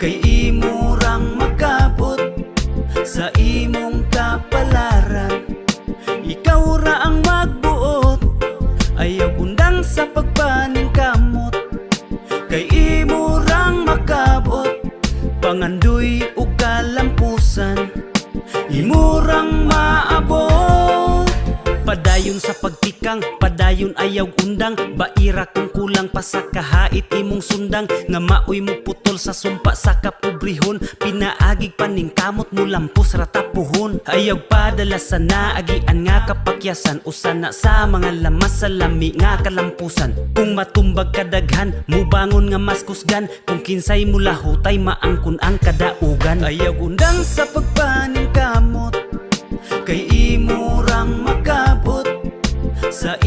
kay imurang makabot sa imong kapalaran. Ikaw ra ang magbuot, ayaw undang sa pagpaning kamot, kay imurang makabot pangandoy ug kalampusan. Imurang maabot padayon sa pagtikang, padayon ayaw undang. Baira kung kulang pa sa kahait imong sundang, nga maoy mo putol sa sumpa sa kapobrihon. Pinaagig paning kamot mo lampos ratapuhon. Ayaw padala sa naagian nga kapakyasan, usana sa mga lamas sa lami nga kalampusan. Kung matumbag kadaghan, mubangon nga mas kusgan, kung kinsay mula hutay maangkon ang kadaugan. Ayaw undang sa pagpaning kamot, kay imurang makabot sa